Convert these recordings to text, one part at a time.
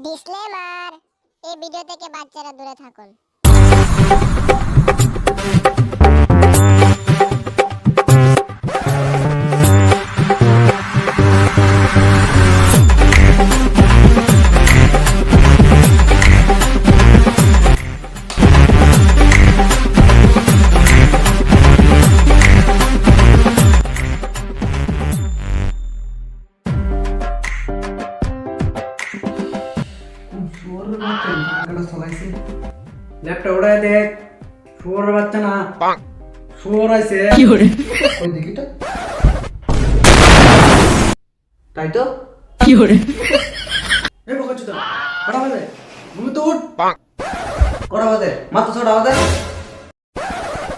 Disclaimer, এই video থেকে বাচ্চারা দূরে থাকুন। ল্যাপটপ উড়ায় দেখ, শুয়োরের বাচ্চা না, শুয়োর আছে। ওই দিকিটা তাই তো এই বকাচোদা, কটা বাজে? ঘুমে তো উঠ। কটা বাজে? মাত্র 6টা বাজে।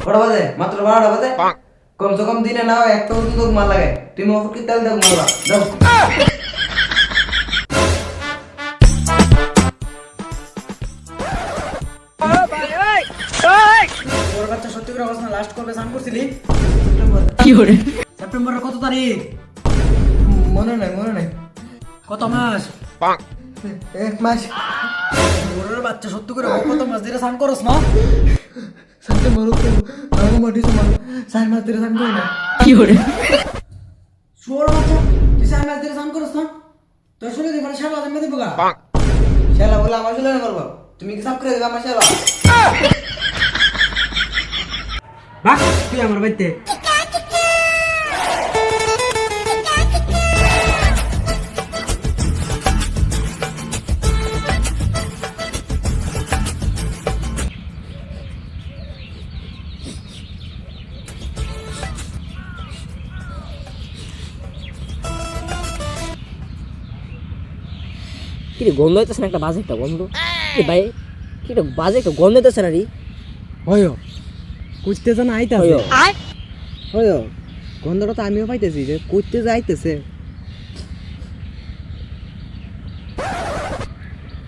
কটা বাজে? মাত্র 12টা বাজে। কমসে কম দিনে না হয় একটা ওষুধ মার লাগে। তুমি ওষুধ কি তেল দেখ মারবা যাও। ওর বাচ্চা সত্যি করে অবস্থা লাস্ট কবে স্নান করছিলি? সেপ্টেম্বরের কত তারিখ? মনে নাই কত মাস? 1 মাস। ওর বাচ্চা সত্যি করে কত মাস ধরে স্নান করছ না? সেপ্টেম্বর নভেম্বর ডিসেম্বর 4 মাস ধরে স্নান করি না। শুয়োর বাচ্চা তুই 4 মাস ধরে স্নান করছ না? তোর শুনে দিবার শালা জন্মে দিব গা। শালা বলে আমার শুনে করব। তুমি কি সাফ করে দিবা আমার শালা? বাহ, তুই আমার বাইতে কি রে গন্ধ হইতেছে না, একটা বাজে একটা গন্ধ এ ভাই, কি একটা বাজে একটা গন্ধ হইতেছে না রে। হয়ো কুচতে যেন আইতাছে। হয়ো গন্ধটা তো আমিও পাইতেছি যে কুচতে যে আইতেছে।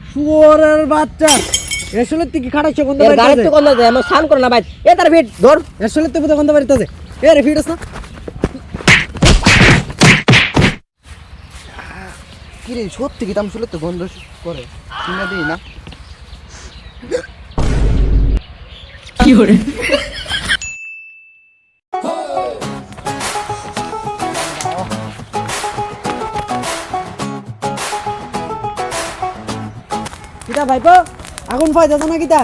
শুয়োরের বাচ্চা আসলে তুই কি খাড়াইছ গন্ধ এর গাড়িতে পাইতেছে? গন্ধ দেয়, আমার স্নান করে না ভাই। এ তার ভিড় ধর। আসলে তুই বুঝে গন্ধ পাইতেছে। এ রে ফিরস না কি রে, সত্যি কি তাম শুলে তো গন্ধ করে শুনে দিই না। কিতা ভাইপো আগুন পাইতেছ না কিতা?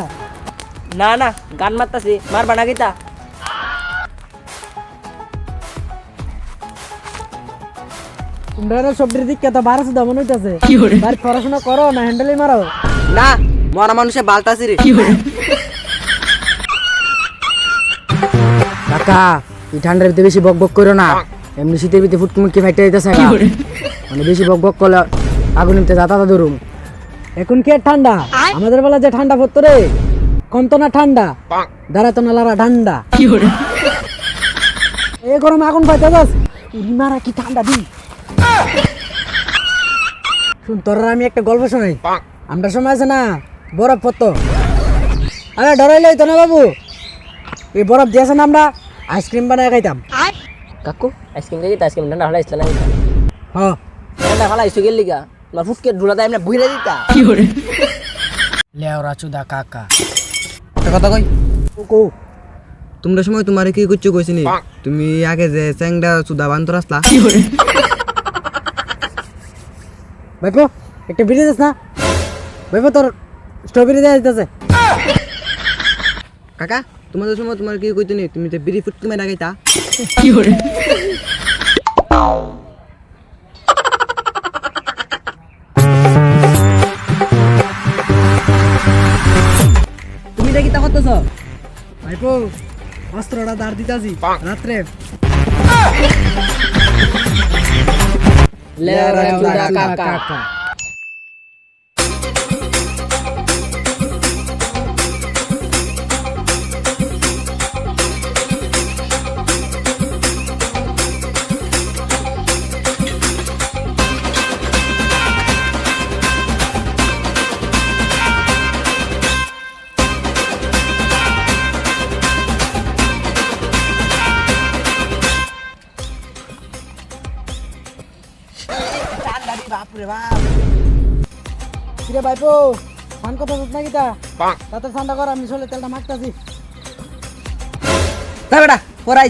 না না, গান মারতাছি, মারবা না কিতা? তোমরা সবটির দিক কত বারো সুদা মনে হইতাছে। বাড়ি পড়াশোনা করো না হ্যান্ডেলই মারো? না, মরা মানুষে বালতাছি রে। কাকা এই ঠান্ডার ভিতরে বেশি বক বক করো না, এমনি শীতের ভিতরে ফুটকুমুটকি ফাইটে যাইতেছে। মানে বেশি বক বক করলে আগুন নিতে যাতা ধরুম। এখন কি আর ঠান্ডা? আমাদের বেলা যে ঠান্ডা পড়তো রে, কমতো না ঠান্ডা, দাঁড়াতো না লারা ঠান্ডা। এই গরমে আগুন পাইতে যাস, মারা কি ঠান্ডা দিন। শুন তোর আমি একটা গল্প শোনাই। আমরা সময় আছে না বরফ পড়তো, আরে ডরাইলে হইতো না বাবু। এই বরফ দিয়েছে না আমরা আইসক্রিম বানায় খাইতাম। কাকু আইসক্রিম খাই, আইসক্রিম ঠান্ডা হলা ইসলা না কিতা? হ্যাঁ ঠান্ডা হলা ইসু গেল লিগা তোমার ফুটকে ঢুলা দেয় এমনি বুইরা দিতা। লেওরা চুদা কাকা একটা কথা কই কো, তোমরা সময় তোমারে কি করছো কইছিনি? তুমি আগে যে চ্যাংডা চুদা বান্তর আসলা। ভাইপো একটা বিড়ি দিস না। ভাইপো তোর স্ট্রবেরি দেয়া দিতেছে। কাকা তোমাদের সময় তোমার কি কইতেনি? তুমি তো বিড়ি ফুটকি মেরা গাইতা। তুমি দেখি তা করতেছ? ভাইপো অস্ত্রটা দাঁড় দিতাছি রাত্রে। লেওরা চুদা কাকা। বাপরে বাপ কিরে ভাইপো ধান কত না কিতা তাতে ঠান্ডা কর আমি চলে তেলটা মাখতাছি তা বেটা পড়াই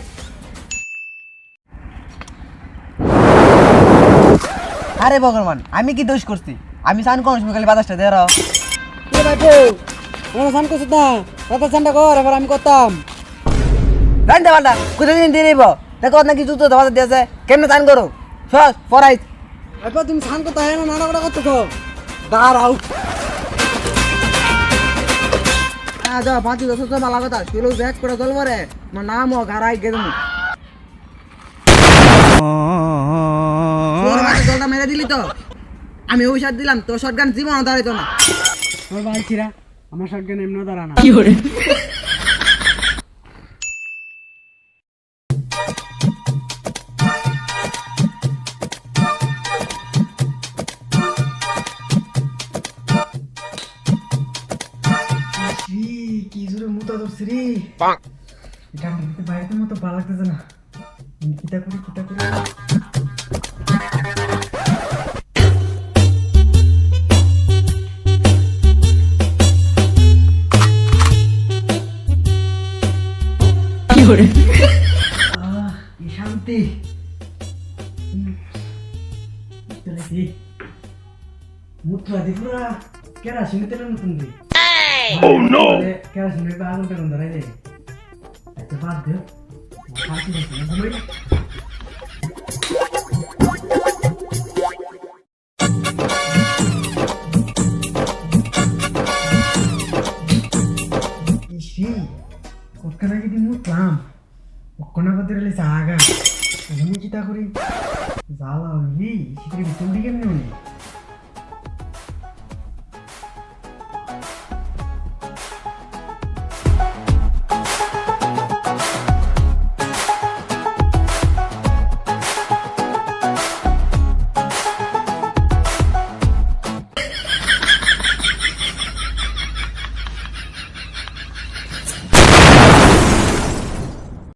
আরে ভগবান আমি কি দোষ করছি আমি স্নান কোন সময় খালি বাতাসটা দিয়ে রাও কিরে ভাইপো ওরা ধান করছিস না তাতে ঠান্ডা কর এবার আমি করতাম জানতে পারলা কোথায় দিন দিয়ে দিব দেখো নাকি জুতো ধোয়া দিয়েছে কেমনে স্নান করো সস পড়াই ভাইপো তুমি ধান করতে হয় না নাড়া বাড়া করতেছো দাঁড়াও যা পাঁচি দশ তো ভালো কথা চলো ব্যাগ করে চল মারে আমার নাম ও ঘাড়াই গে তুমি জলটা মেরে দিলি তো আমি ওই শট দিলাম তোর শটগান জীবন দাঁড়াইতো না তোর বালছিরা আমার শটগান এমনি দাঁড়া না কি করে কি জোরে মুতা ধরছি রে এটা বাইরে মতো ভালো লাগতেছে না কিতা করি কি শান্তি মুত্রা দি পুরা কেরাসিন তেলের মতন দি Oh no! কেরাসিন একটা আগুন টাগুন ধরাই দে এত বাদ দে ফাঁকি দিছি ঘুমাই ইসি কোটকানা কি দিন মুতলাম কোকনা কত রে সাগা আমি কিতা করি জালা হলি সিটি ভিতর দিকে